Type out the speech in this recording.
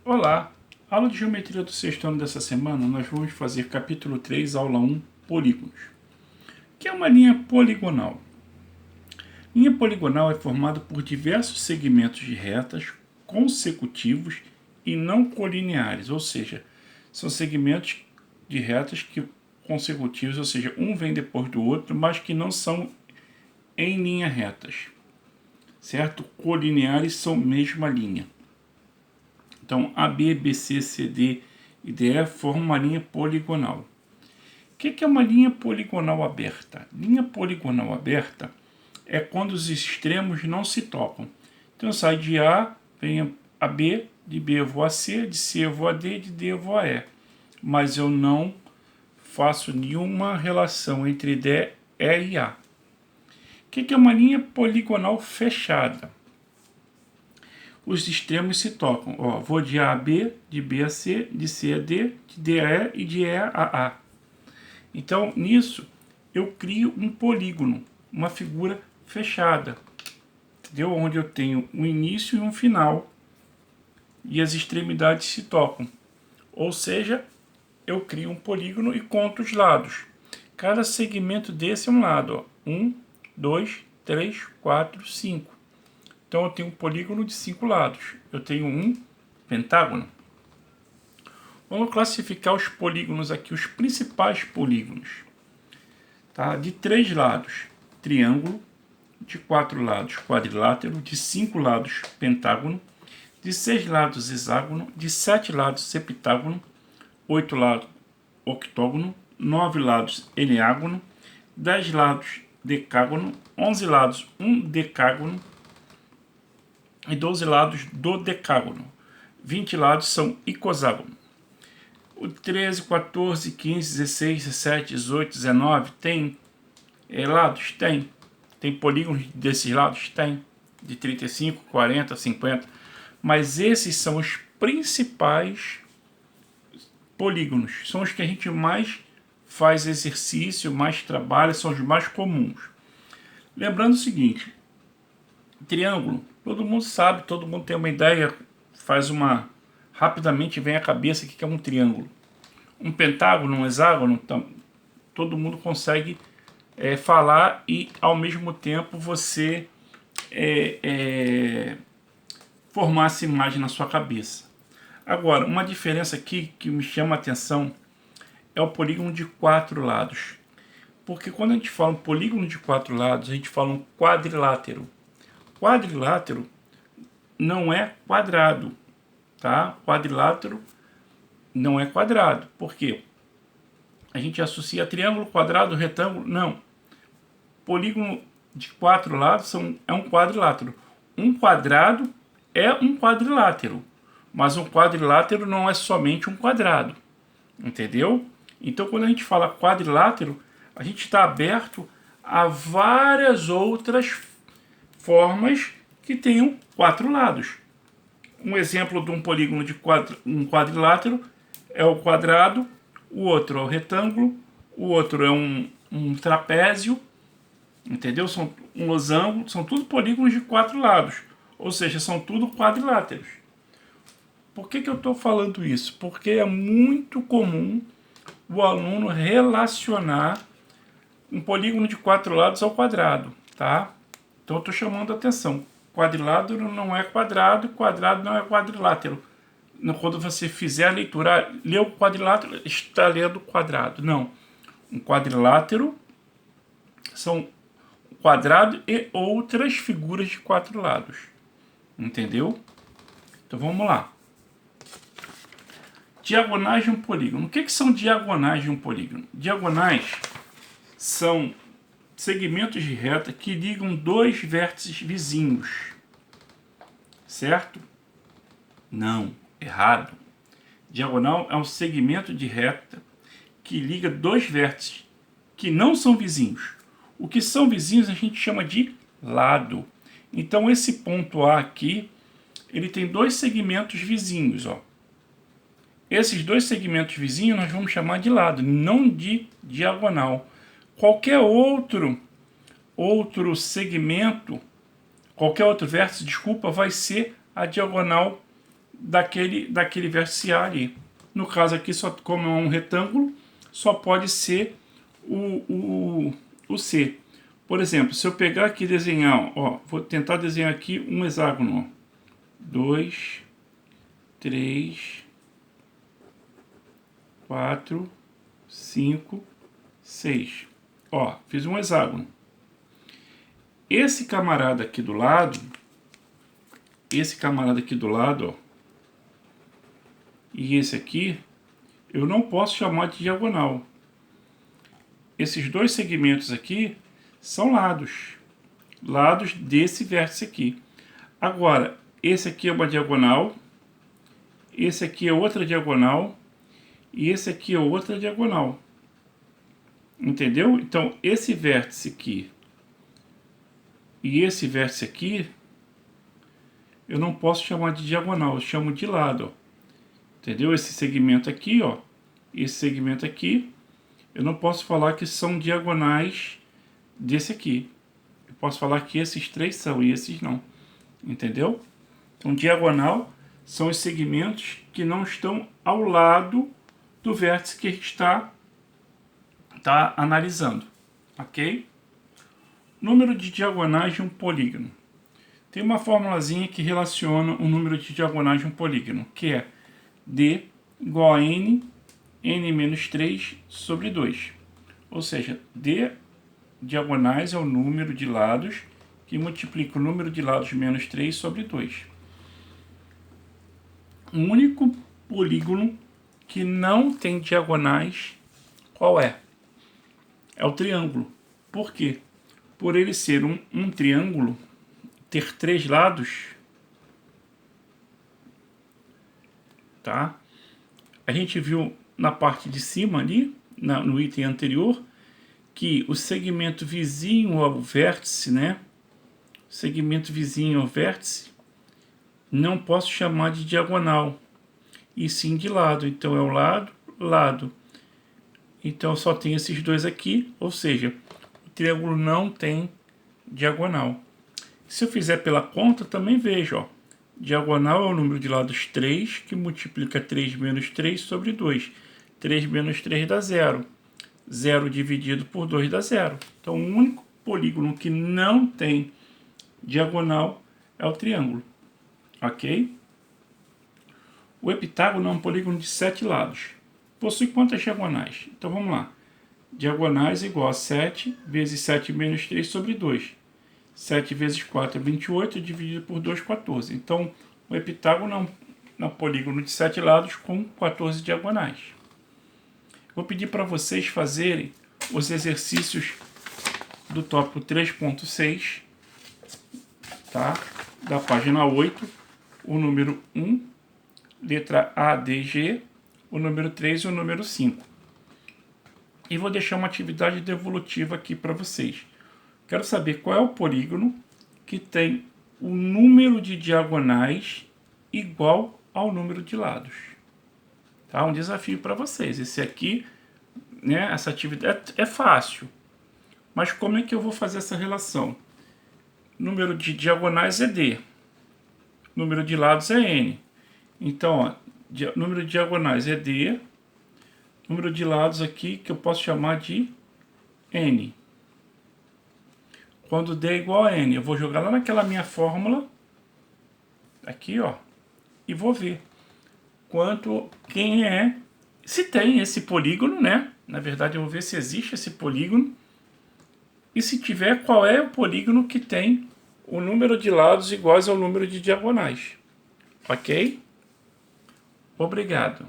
Olá! Aula de Geometria do sexto ano dessa semana, nós vamos fazer capítulo 3, aula 1, polígonos. O que é uma linha poligonal? Linha poligonal é formada por diversos segmentos de retas consecutivos e não colineares, ou seja, são segmentos de retas consecutivos, ou seja, um vem depois do outro, mas que não são em linha retas, certo? Colineares são mesma linha. Então, AB, BC, CD e DE formam uma linha poligonal. O que é uma linha poligonal aberta? Linha poligonal aberta é quando os extremos não se tocam. Então, eu saio de A, venho a B, de B eu vou a C, de C eu vou a D, de D eu vou a E. Mas eu não faço nenhuma relação entre D, E e A. O que é uma linha poligonal fechada? Os extremos se tocam. Ó, vou de A a B, de B a C, de C a D, de D a E e de E a A. Então, nisso, eu crio um polígono, uma figura fechada, entendeu? Onde eu tenho um início e um final, e as extremidades se tocam. Ou seja, eu crio um polígono e conto os lados. Cada segmento desse é um lado. Ó. 1, 2, 3, 4, 5. Então, eu tenho um polígono de 5 lados. Eu tenho um pentágono. Vamos classificar os polígonos aqui, os principais polígonos. Tá? De 3 lados, triângulo. De 4 lados, quadrilátero. De 5 lados, pentágono. De 6 lados, hexágono. De 7 lados, septágono. 8 lados, octógono. 9 lados, eneágono. 10 lados, decágono. 11 lados, um decágono. E 12 lados do decágono. 20 lados são icoságono. O 13, 14, 15, 16, 17, 18, 19 tem lados? Tem. Tem polígonos desses lados? Tem. De 35, 40, 50. Mas esses são os principais polígonos. São os que a gente mais faz exercício, mais trabalha, são os mais comuns. Lembrando o seguinte, triângulo, todo mundo sabe, todo mundo tem uma ideia, rapidamente vem à cabeça o que é um triângulo. Um pentágono, um hexágono, todo mundo consegue falar e ao mesmo tempo você formar essa imagem na sua cabeça. Agora, uma diferença aqui que me chama a atenção é o polígono de 4 lados. Porque quando a gente fala um polígono de 4 lados, a gente fala um quadrilátero. Quadrilátero não é quadrado, tá? Quadrilátero não é quadrado. Por quê? A gente associa triângulo, quadrado, retângulo. Não. Polígono de 4 lados é um quadrilátero. Um quadrado é um quadrilátero. Mas um quadrilátero não é somente um quadrado. Entendeu? Então, quando a gente fala quadrilátero, a gente está aberto a várias outras formas que tenham 4 lados. Um exemplo de um polígono de um quadrilátero é o quadrado, o outro é o retângulo, o outro é um trapézio, entendeu? São um losango, são tudo polígonos de 4 lados, ou seja, são tudo quadriláteros. Por que eu estou falando isso? Porque é muito comum o aluno relacionar um polígono de 4 lados ao quadrado, tá? Então eu estou chamando a atenção. Quadrilátero não é quadrado, quadrado não é quadrilátero. Quando você fizer a leitura, lê o quadrilátero, está lendo o quadrado. Não. Um quadrilátero são quadrado e outras figuras de 4 lados. Entendeu? Então vamos lá. Diagonais de um polígono. O que são diagonais de um polígono? Diagonais são segmentos de reta que ligam dois vértices vizinhos. Certo? Não, errado. Diagonal é um segmento de reta que liga dois vértices que não são vizinhos. O que são vizinhos a gente chama de lado. Então esse ponto A aqui, ele tem dois segmentos vizinhos, ó. Esses dois segmentos vizinhos nós vamos chamar de lado, não de diagonal. Qualquer outro segmento, qualquer outro vértice, desculpa, vai ser a diagonal daquele vértice A ali. No caso aqui, só, como é um retângulo, só pode ser o C. Por exemplo, se eu pegar aqui e desenhar, ó, vou tentar desenhar aqui um hexágono, ó. 2, 3, 4, 5, 6. Ó, fiz um hexágono. Esse camarada aqui do lado, ó, e esse aqui, eu não posso chamar de diagonal. Esses dois segmentos aqui são lados desse vértice aqui. Agora, esse aqui é uma diagonal, esse aqui é outra diagonal, e esse aqui é outra diagonal. Entendeu? Então, esse vértice aqui e esse vértice aqui, eu não posso chamar de diagonal, eu chamo de lado. Ó. Entendeu? Esse segmento aqui, ó, esse segmento aqui, eu não posso falar que são diagonais desse aqui. Eu posso falar que esses três são e esses não. Entendeu? Então, diagonal são os segmentos que não estão ao lado do vértice que a gente está analisando. Ok? Número de diagonais de um polígono. Tem uma formulazinha que relaciona o número de diagonais de um polígono, que é D igual a n menos 3 sobre 2. Ou seja, D diagonais é o número de lados que multiplica o número de lados menos 3 sobre 2. O único polígono que não tem diagonais, qual é? É o triângulo. Por quê? Por ele ser um triângulo, ter 3 lados, tá? A gente viu na parte de cima ali, no item anterior, que o segmento vizinho ao vértice, né? Segmento vizinho ao vértice, não posso chamar de diagonal, e sim de lado. Então é o lado, lado. Então só tem esses dois aqui, ou seja, o triângulo não tem diagonal. Se eu fizer pela conta, também vejo, ó. Diagonal é o número de lados 3, que multiplica 3 menos 3 sobre 2. 3 menos 3 dá 0. 0 dividido por 2 dá 0. Então, o único polígono que não tem diagonal é o triângulo. Ok? O heptágono é um polígono de 7 lados. Possui quantas diagonais? Então, vamos lá. Diagonais igual a 7 vezes 7 menos 3 sobre 2. 7 vezes 4 é 28, dividido por 2, 14. Então, o heptágono é um polígono de 7 lados com 14 diagonais. Vou pedir para vocês fazerem os exercícios do tópico 3.6, tá? Da página 8, o número 1, letra A, D, G, o número 3 e o número 5. E vou deixar uma atividade devolutiva aqui para vocês. Quero saber qual é o polígono que tem o número de diagonais igual ao número de lados. Tá? Um desafio para vocês. Esse aqui, né, essa atividade é fácil. Mas como é que eu vou fazer essa relação? Número de diagonais é D. Número de lados é N. Então, ó, número de diagonais é D. Número de lados aqui que eu posso chamar de N. Quando D é igual a N, eu vou jogar lá naquela minha fórmula, aqui, ó, e vou ver se tem esse polígono, né? Na verdade, eu vou ver se existe esse polígono, e se tiver, qual é o polígono que tem o número de lados iguais ao número de diagonais. Ok? Obrigado.